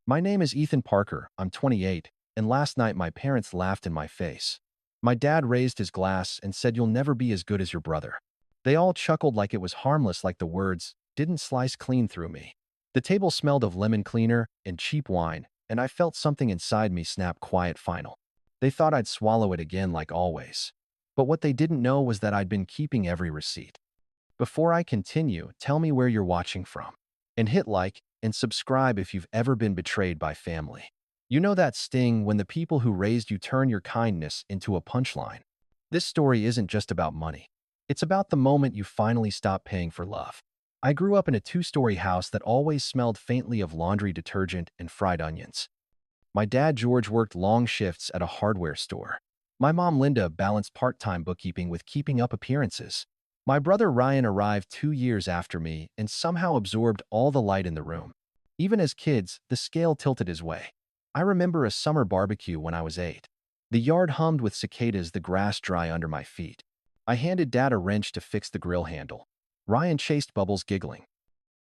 My name is Ethan Parker. I'm 28, and last night my parents laughed in my face. My dad raised his glass and said, "You'll never be as good as your brother." They all chuckled like it was harmless, like the words didn't slice clean through me. The table smelled of lemon cleaner and cheap wine, and I felt something inside me snap quiet final. They thought I'd swallow it again like always. But what they didn't know was that I'd been keeping every receipt. Before I continue, tell me where you're watching from. And hit like and subscribe if you've ever been betrayed by family. You know that sting when the people who raised you turn your kindness into a punchline. This story isn't just about money. It's about the moment you finally stop paying for love. I grew up in a two-story house that always smelled faintly of laundry detergent and fried onions. My dad, George, worked long shifts at a hardware store. My mom, Linda, balanced part-time bookkeeping with keeping up appearances. My brother Ryan arrived 2 years after me and somehow absorbed all the light in the room. Even as kids, the scale tilted his way. I remember a summer barbecue when I was 8. The yard hummed with cicadas, the grass dry under my feet. I handed Dad a wrench to fix the grill handle. Ryan chased Bubbles, giggling.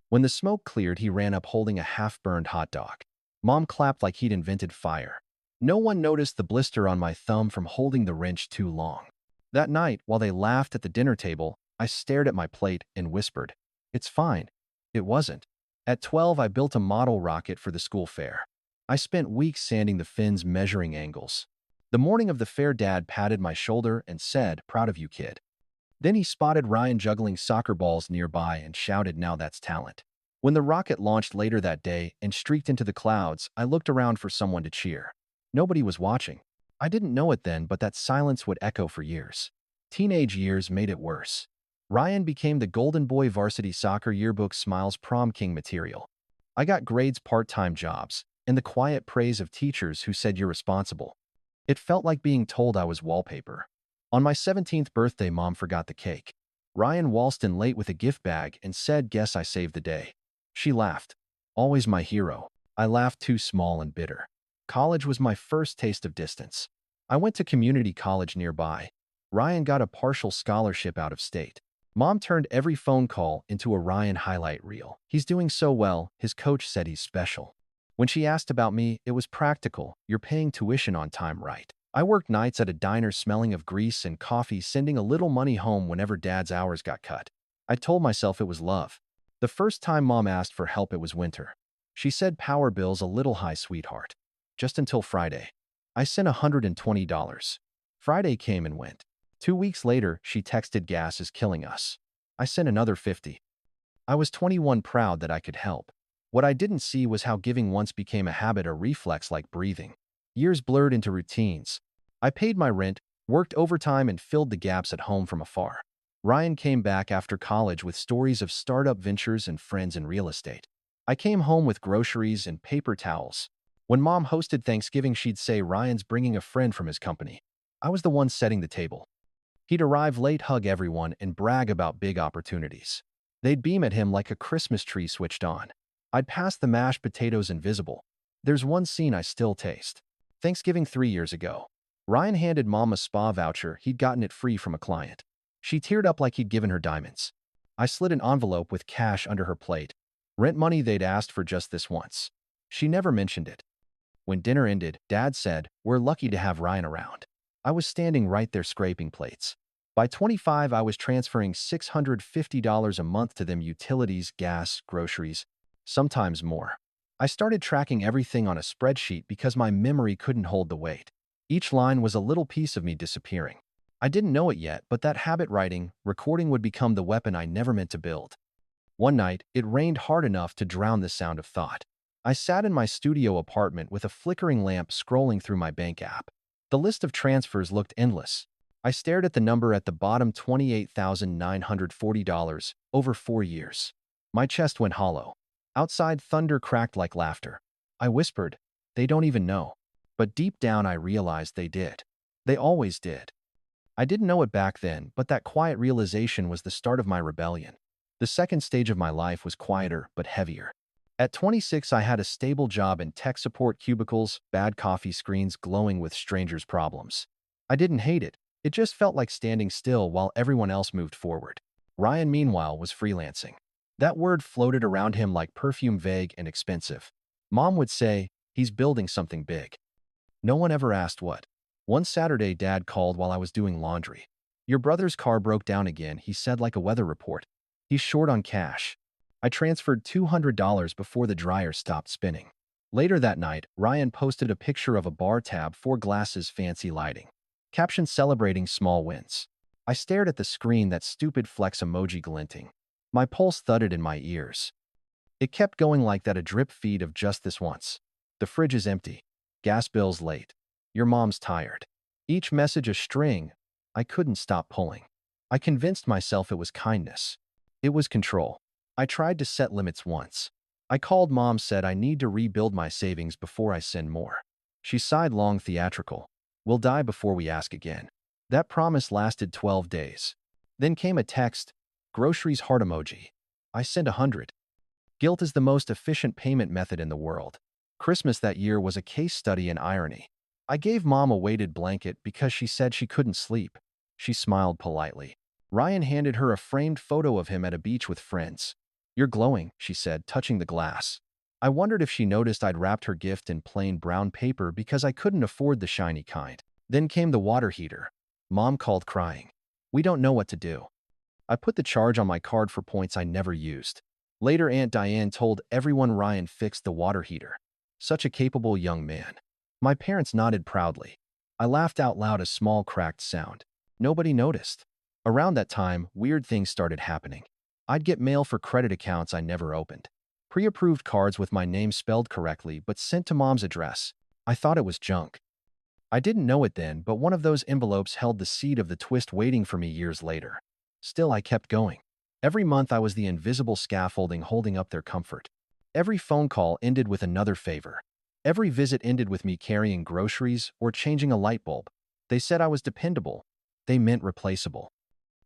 When the smoke cleared, he ran up holding a half-burned hot dog. Mom clapped like he'd invented fire. No one noticed the blister on my thumb from holding the wrench too long. That night, while they laughed at the dinner table, I stared at my plate and whispered, "It's fine." It wasn't. At 12, I built a model rocket for the school fair. I spent weeks sanding the fins, measuring angles. The morning of the fair, Dad patted my shoulder and said, "Proud of you, kid." Then he spotted Ryan juggling soccer balls nearby and shouted, "Now that's talent." When the rocket launched later that day and streaked into the clouds, I looked around for someone to cheer. Nobody was watching. I didn't know it then, but that silence would echo for years. Teenage years made it worse. Ryan became the golden boy, varsity soccer yearbook smiles, prom king material. I got grades, part-time jobs, and the quiet praise of teachers who said, "You're responsible." It felt like being told I was wallpaper. On my 17th birthday, Mom forgot the cake. Ryan waltzed in late with a gift bag and said, "Guess I saved the day." She laughed. Always my hero. I laughed, too small and bitter. College was my first taste of distance. I went to community college nearby. Ryan got a partial scholarship out of state. Mom turned every phone call into a Ryan highlight reel. "He's doing so well, his coach said he's special." When she asked about me, it was practical. "You're paying tuition on time, right?" I worked nights at a diner smelling of grease and coffee, sending a little money home whenever Dad's hours got cut. I told myself it was love. The first time Mom asked for help, it was winter. She said, "Power bill's a little high, sweetheart." Just until Friday. I sent $120. Friday came and went. 2 weeks later, she texted, "Gas is killing us." I sent another 50. I was 21, proud that I could help. What I didn't see was how giving once became a habit, a reflex like breathing. Years blurred into routines. I paid my rent, worked overtime, and filled the gaps at home from afar. Ryan came back after college with stories of startup ventures and friends in real estate. I came home with groceries and paper towels. When Mom hosted Thanksgiving, she'd say, "Ryan's bringing a friend from his company." I was the one setting the table. He'd arrive late, hug everyone, and brag about big opportunities. They'd beam at him like a Christmas tree switched on. I'd pass the mashed potatoes invisible. There's one scene I still taste. Thanksgiving 3 years ago. Ryan handed Mom a spa voucher. He'd gotten it free from a client. She teared up like he'd given her diamonds. I slid an envelope with cash under her plate. Rent money they'd asked for just this once. She never mentioned it. When dinner ended, Dad said, "We're lucky to have Ryan around." I was standing right there scraping plates. By 25, I was transferring $650 a month to them: utilities, gas, groceries, sometimes more. I started tracking everything on a spreadsheet because my memory couldn't hold the weight. Each line was a little piece of me disappearing. I didn't know it yet, but that habit, writing, recording, would become the weapon I never meant to build. One night, it rained hard enough to drown the sound of thought. I sat in my studio apartment with a flickering lamp, scrolling through my bank app. The list of transfers looked endless. I stared at the number at the bottom: $28,940 over 4 years. My chest went hollow. Outside, thunder cracked like laughter. I whispered, "They don't even know." But deep down, I realized they did. They always did. I didn't know it back then, but that quiet realization was the start of my rebellion. The second stage of my life was quieter but heavier. At 26, I had a stable job in tech support: cubicles, bad coffee screens, glowing with strangers' problems. I didn't hate it. It just felt like standing still while everyone else moved forward. Ryan, meanwhile, was freelancing. That word floated around him like perfume, vague and expensive. Mom would say, He's building something big. No one ever asked what. One Saturday, Dad called while I was doing laundry. Your brother's car broke down again, he said like a weather report. He's short on cash. I transferred $200 before the dryer stopped spinning. Later that night, Ryan posted a picture of a bar tab, 4 glasses, fancy lighting. Caption celebrating small wins. I stared at the screen, that stupid flex emoji glinting. My pulse thudded in my ears. It kept going like that, a drip feed of just this once. The fridge is empty. Gas bill's late. Your mom's tired. Each message a string. I couldn't stop pulling. I convinced myself it was kindness. It was control. I tried to set limits once. I called Mom, said I need to rebuild my savings before I send more. She sighed long, theatrical. We'll die before we ask again. That promise lasted 12 days. Then came a text, groceries heart emoji. I sent 100. Guilt is the most efficient payment method in the world. Christmas that year was a case study in irony. I gave Mom a weighted blanket because she said she couldn't sleep. She smiled politely. Ryan handed her a framed photo of him at a beach with friends. You're glowing, she said, touching the glass. I wondered if she noticed I'd wrapped her gift in plain brown paper because I couldn't afford the shiny kind. Then came the water heater. Mom called crying. We don't know what to do. I put the charge on my card for points I never used. Later, Aunt Diane told everyone Ryan fixed the water heater. Such a capable young man. My parents nodded proudly. I laughed out loud, a small cracked sound. Nobody noticed. Around that time, weird things started happening. I'd get mail for credit accounts I never opened. Pre-approved cards with my name spelled correctly but sent to Mom's address. I thought it was junk. I didn't know it then, but one of those envelopes held the seed of the twist waiting for me years later. Still, I kept going. Every month I was the invisible scaffolding holding up their comfort. Every phone call ended with another favor. Every visit ended with me carrying groceries or changing a light bulb. They said I was dependable. They meant replaceable.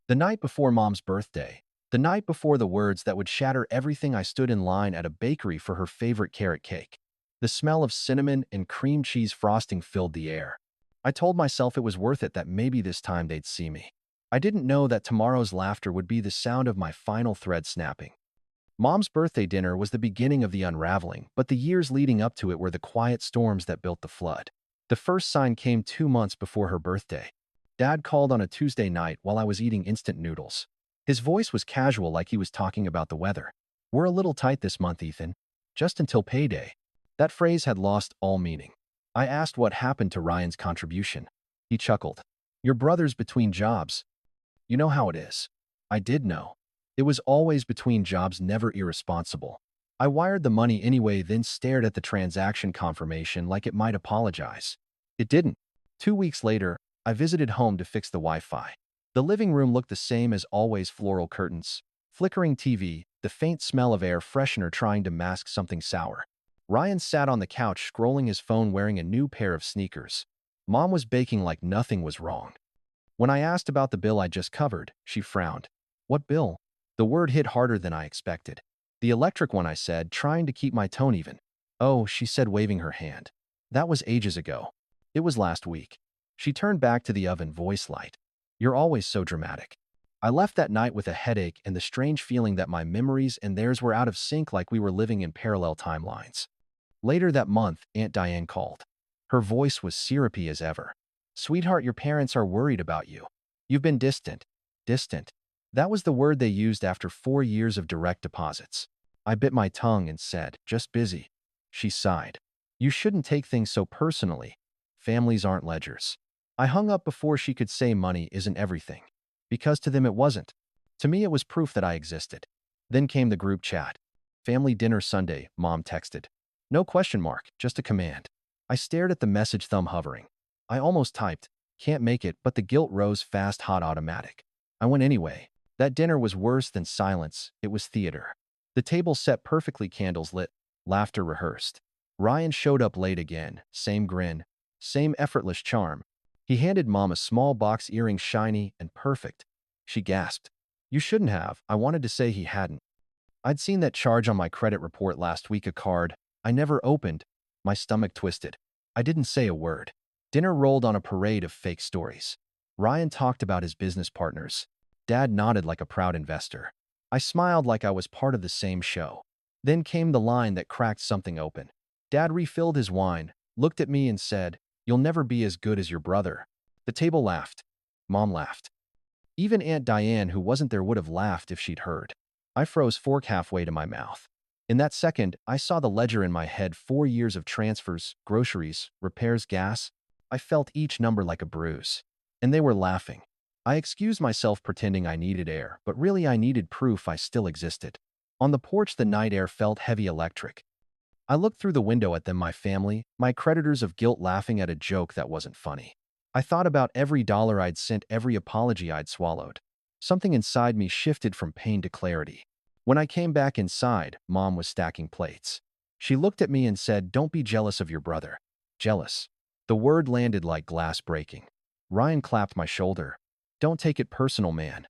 The night before Mom's birthday, the night before the words that would shatter everything, I stood in line at a bakery for her favorite carrot cake. The smell of cinnamon and cream cheese frosting filled the air. I told myself it was worth it, that maybe this time they'd see me. I didn't know that tomorrow's laughter would be the sound of my final thread snapping. Mom's birthday dinner was the beginning of the unraveling, but the years leading up to it were the quiet storms that built the flood. The first sign came 2 months before her birthday. Dad called on a Tuesday night while I was eating instant noodles. His voice was casual, like he was talking about the weather. We're a little tight this month, Ethan. Just until payday. That phrase had lost all meaning. I asked what happened to Ryan's contribution. He chuckled. Your brother's between jobs. You know how it is. I did know. It was always between jobs, never irresponsible. I wired the money anyway, then stared at the transaction confirmation like it might apologize. It didn't. 2 weeks later, I visited home to fix the Wi-Fi. The living room looked the same as always, floral curtains, flickering TV, the faint smell of air freshener trying to mask something sour. Ryan sat on the couch scrolling his phone wearing a new pair of sneakers. Mom was baking like nothing was wrong. When I asked about the bill I just covered, she frowned. What bill? The word hit harder than I expected. The electric one, I said, trying to keep my tone even. Oh, she said, waving her hand. That was ages ago. It was last week. She turned back to the oven, voice light. You're always so dramatic. I left that night with a headache and the strange feeling that my memories and theirs were out of sync, like we were living in parallel timelines. Later that month, Aunt Diane called. Her voice was syrupy as ever. Sweetheart, your parents are worried about you. You've been distant. Distant. That was the word they used after 4 years of direct deposits. I bit my tongue and said, just busy. She sighed. You shouldn't take things so personally. Families aren't ledgers. I hung up before she could say money isn't everything. Because to them it wasn't. To me it was proof that I existed. Then came the group chat. Family dinner Sunday, Mom texted. No question mark, just a command. I stared at the message, thumb hovering. I almost typed, can't make it, but the guilt rose fast, hot, automatic. I went anyway. That dinner was worse than silence, it was theater. The table set perfectly, candles lit, laughter rehearsed. Ryan showed up late again, same grin, same effortless charm. He handed Mom a small box, earrings shiny and perfect. She gasped. You shouldn't have. I wanted to say he hadn't. I'd seen that charge on my credit report last week, a card I never opened. My stomach twisted. I didn't say a word. Dinner rolled on, a parade of fake stories. Ryan talked about his business partners. Dad nodded like a proud investor. I smiled like I was part of the same show. Then came the line that cracked something open. Dad refilled his wine, looked at me and said, "You'll never be as good as your brother." The table laughed. Mom laughed. Even Aunt Diane, who wasn't there, would have laughed if she'd heard. I froze fork halfway to my mouth. In that second, I saw the ledger in my head: 4 years of transfers, groceries, repairs, gas. I felt each number like a bruise. And they were laughing. I excused myself, pretending I needed air, but really I needed proof I still existed. On the porch, the night air felt heavy, electric. I looked through the window at them, my family, my creditors of guilt, laughing at a joke that wasn't funny. I thought about every dollar I'd sent, every apology I'd swallowed. Something inside me shifted from pain to clarity. When I came back inside, Mom was stacking plates. She looked at me and said, "Don't be jealous of your brother." Jealous. The word landed like glass breaking. Ryan clapped my shoulder. "Don't take it personal, man."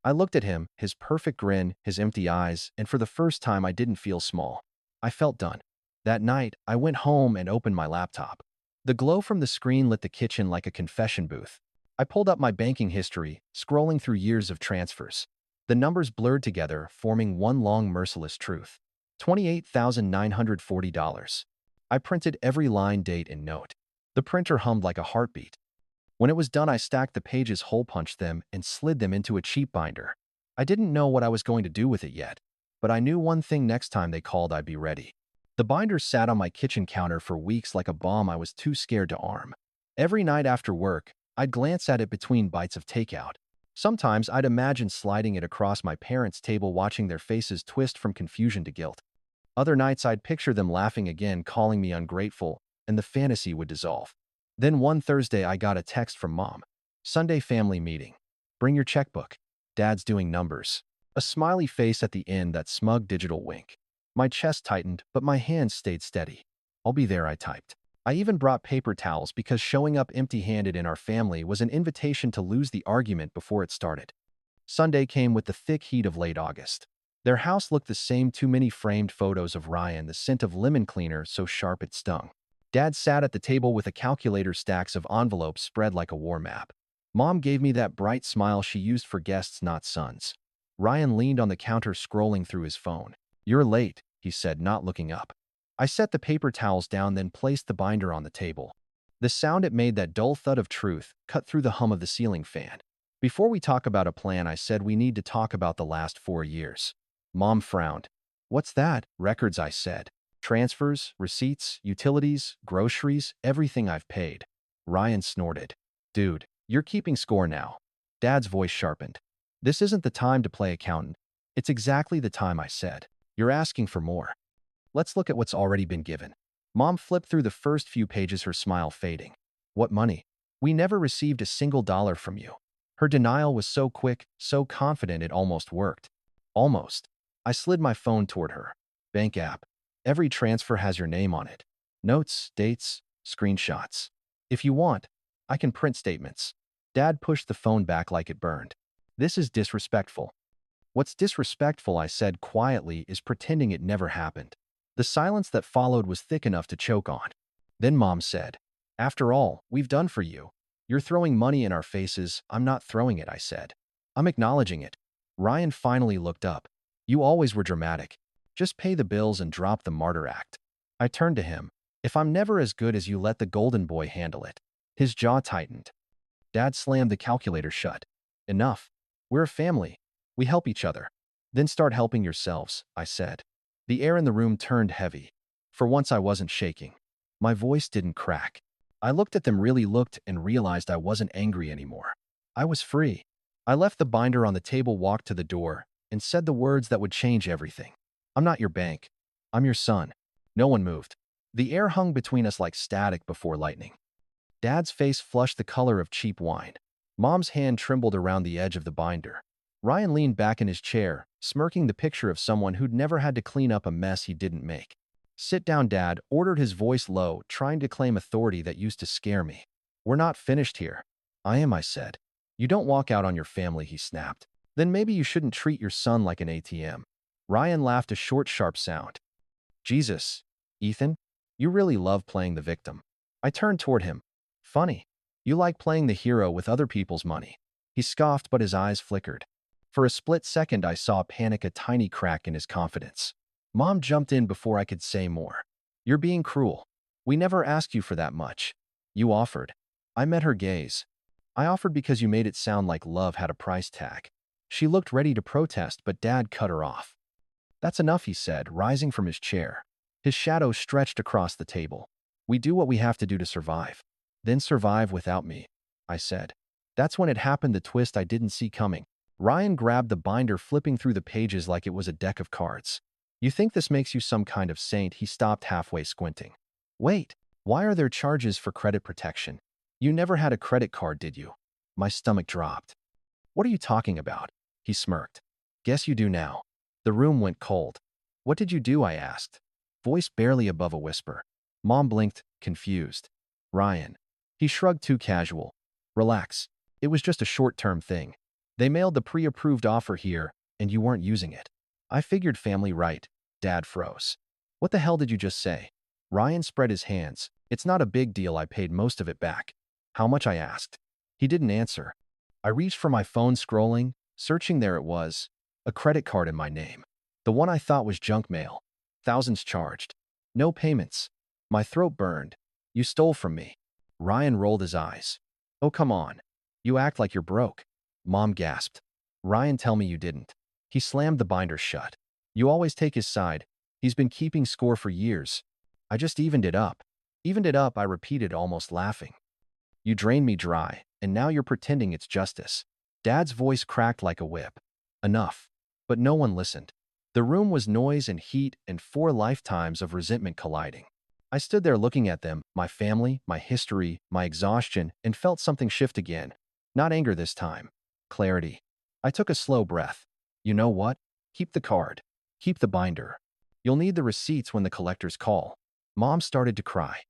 I looked at him, his perfect grin, his empty eyes, and for the first time I didn't feel small. I felt done. That night, I went home and opened my laptop. The glow from the screen lit the kitchen like a confession booth. I pulled up my banking history, scrolling through years of transfers. The numbers blurred together, forming one long, merciless truth. $28,940. I printed every line, date, and note. The printer hummed like a heartbeat. When it was done, I stacked the pages, hole-punched them, and slid them into a cheap binder. I didn't know what I was going to do with it yet, but I knew one thing: next time they called, I'd be ready. The binder sat on my kitchen counter for weeks like a bomb I was too scared to arm. Every night after work, I'd glance at it between bites of takeout. Sometimes I'd imagine sliding it across my parents' table, watching their faces twist from confusion to guilt. Other nights I'd picture them laughing again, calling me ungrateful, and the fantasy would dissolve. Then one Thursday I got a text from Mom. "Sunday family meeting. Bring your checkbook. Dad's doing numbers." A smiley face at the end, that smug digital wink. My chest tightened, but my hands stayed steady. "I'll be there," I typed. I even brought paper towels because showing up empty-handed in our family was an invitation to lose the argument before it started. Sunday came with the thick heat of late August. Their house looked the same: too many framed photos of Ryan, the scent of lemon cleaner so sharp it stung. Dad sat at the table with a calculator, stacks of envelopes spread like a war map. Mom gave me that bright smile she used for guests, not sons. Ryan leaned on the counter, scrolling through his phone. "You're late," he said, not looking up. I set the paper towels down, then placed the binder on the table. The sound it made, that dull thud of truth, cut through the hum of the ceiling fan. "Before we talk about a plan," I said, "we need to talk about the last 4 years." Mom frowned. "What's that?" "Records," I said. "Transfers, receipts, utilities, groceries, everything I've paid." Ryan snorted. "Dude, you're keeping score now." Dad's voice sharpened. "This isn't the time to play accountant." "It's exactly the time," I said. "You're asking for more. Let's look at what's already been given." Mom flipped through the first few pages, her smile fading. "What money? We never received a single dollar from you." Her denial was so quick, so confident, it almost worked. Almost. I slid my phone toward her. "Bank app. Every transfer has your name on it. Notes, dates, screenshots. If you want, I can print statements." Dad pushed the phone back like it burned. "This is disrespectful." "What's disrespectful," I said quietly, "is pretending it never happened." The silence that followed was thick enough to choke on. Then Mom said, "After all we've done for you, you're throwing money in our faces." "I'm not throwing it," I said. "I'm acknowledging it." Ryan finally looked up. "You always were dramatic. Just pay the bills and drop the martyr act." I turned to him. "If I'm never as good as you, let the golden boy handle it." His jaw tightened. Dad slammed the calculator shut. "Enough. We're a family. We help each other." "Then start helping yourselves," I said. The air in the room turned heavy. For once I wasn't shaking. My voice didn't crack. I looked at them, really looked, and realized I wasn't angry anymore. I was free. I left the binder on the table, walked to the door, and said the words that would change everything. "I'm not your bank. I'm your son." No one moved. The air hung between us like static before lightning. Dad's face flushed the color of cheap wine. Mom's hand trembled around the edge of the binder. Ryan leaned back in his chair, smirking, the picture of someone who'd never had to clean up a mess he didn't make. "Sit down," Dad ordered, his voice low, trying to claim authority that used to scare me. "We're not finished here." "I am," I said. "You don't walk out on your family," he snapped. "Then maybe you shouldn't treat your son like an ATM." Ryan laughed, a short, sharp sound. "Jesus, Ethan, you really love playing the victim." I turned toward him. "Funny. You like playing the hero with other people's money." He scoffed, but his eyes flickered. For a split second, I saw panic, a tiny crack in his confidence. Mom jumped in before I could say more. You're being cruel. We never asked you for that much. You offered. I met her gaze. I offered because you made it sound like love had a price tag. She looked ready to protest, but Dad cut her off. That's enough, he said, rising from his chair. His shadow stretched across the table. We do what we have to do to survive. Then survive without me, I said. That's when it happened, the twist I didn't see coming. Ryan grabbed the binder, flipping through the pages like it was a deck of cards. You think this makes you some kind of saint? He stopped halfway, squinting. Wait, why are there charges for credit protection? You never had a credit card, did you? My stomach dropped. What are you talking about? He smirked. Guess you do now. The room went cold. What did you do? I asked. Voice barely above a whisper. Mom blinked, confused. Ryan. He shrugged, too casual. Relax. It was just a short-term thing. They mailed the pre-approved offer here, and you weren't using it. I figured family right. Dad froze. What the hell did you just say? Ryan spread his hands. It's not a big deal. I paid most of it back. How much? I asked. He didn't answer. I reached for my phone, scrolling, searching. There it was. A credit card in my name. The one I thought was junk mail. Thousands charged. No payments. My throat burned. You stole from me. Ryan rolled his eyes. Oh, come on. You act like you're broke. Mom gasped. Ryan, tell me you didn't. He slammed the binder shut. You always take his side. He's been keeping score for years. I just evened it up. Evened it up, I repeated, almost laughing. You drained me dry, and now you're pretending it's justice. Dad's voice cracked like a whip. Enough. But no one listened. The room was noise and heat and 4 lifetimes of resentment colliding. I stood there looking at them, my family, my history, my exhaustion, and felt something shift again. Not anger this time. Clarity. I took a slow breath. You know what? Keep the card. Keep the binder. You'll need the receipts when the collectors call. Mom started to cry.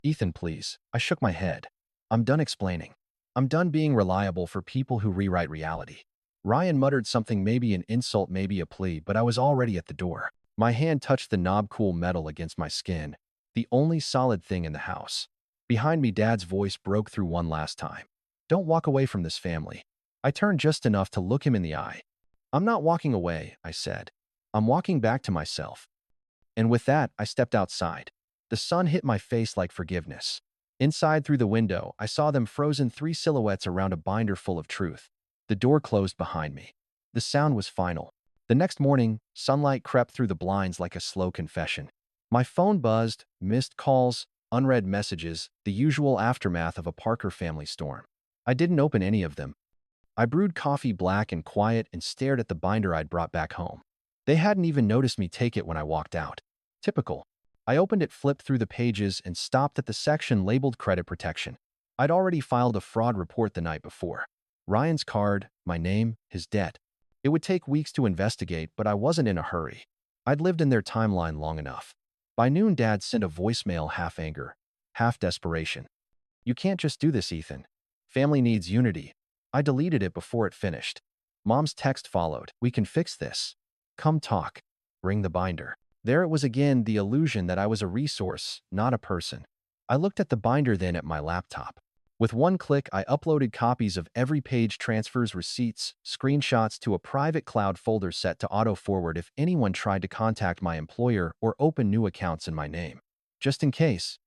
Ethan, please. I shook my head. I'm done explaining. I'm done being reliable for people who rewrite reality. Ryan muttered something, maybe an insult, maybe a plea, but I was already at the door. My hand touched the knob, cool metal against my skin, the only solid thing in the house. Behind me, Dad's voice broke through one last time. Don't walk away from this family. I turned just enough to look him in the eye. I'm not walking away, I said. I'm walking back to myself. And with that, I stepped outside. The sun hit my face like forgiveness. Inside, through the window, I saw them frozen, 3 silhouettes around a binder full of truth. The door closed behind me. The sound was final. The next morning, sunlight crept through the blinds like a slow confession. My phone buzzed, missed calls, unread messages, the usual aftermath of a Parker family storm. I didn't open any of them. I brewed coffee, black and quiet, and stared at the binder I'd brought back home. They hadn't even noticed me take it when I walked out. Typical. I opened it, flipped through the pages, and stopped at the section labeled credit protection. I'd already filed a fraud report the night before. Ryan's card, my name, his debt. It would take weeks to investigate, but I wasn't in a hurry. I'd lived in their timeline long enough. By noon, Dad sent a voicemail, half anger, half desperation. You can't just do this, Ethan. Family needs unity. I deleted it before it finished. Mom's text followed. We can fix this. Come talk. Bring the binder. There it was again, the illusion that I was a resource, not a person. I looked at the binder, then at my laptop. With one click, I uploaded copies of every page, transfers, receipts, screenshots to a private cloud folder set to auto-forward if anyone tried to contact my employer or open new accounts in my name. Just in case.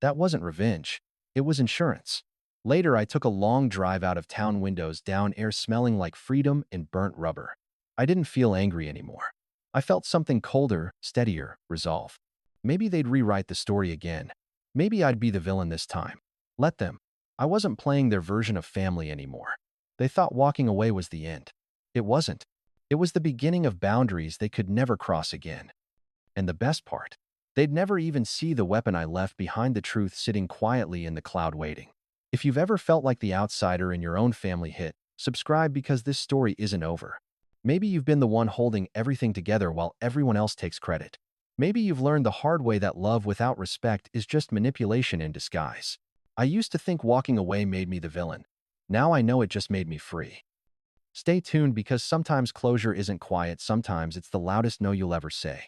That wasn't revenge. It was insurance. Later, I took a long drive out of town, windows down, air smelling like freedom and burnt rubber. I didn't feel angry anymore. I felt something colder, steadier, resolve. Maybe they'd rewrite the story again. Maybe I'd be the villain this time. Let them. I wasn't playing their version of family anymore. They thought walking away was the end. It wasn't. It was the beginning of boundaries they could never cross again. And the best part, they'd never even see the weapon I left behind, the truth sitting quietly in the cloud waiting. If you've ever felt like the outsider in your own family, hit subscribe, because this story isn't over. Maybe you've been the one holding everything together while everyone else takes credit. Maybe you've learned the hard way that love without respect is just manipulation in disguise. I used to think walking away made me the villain. Now I know it just made me free. Stay tuned, because sometimes closure isn't quiet, sometimes it's the loudest no you'll ever say.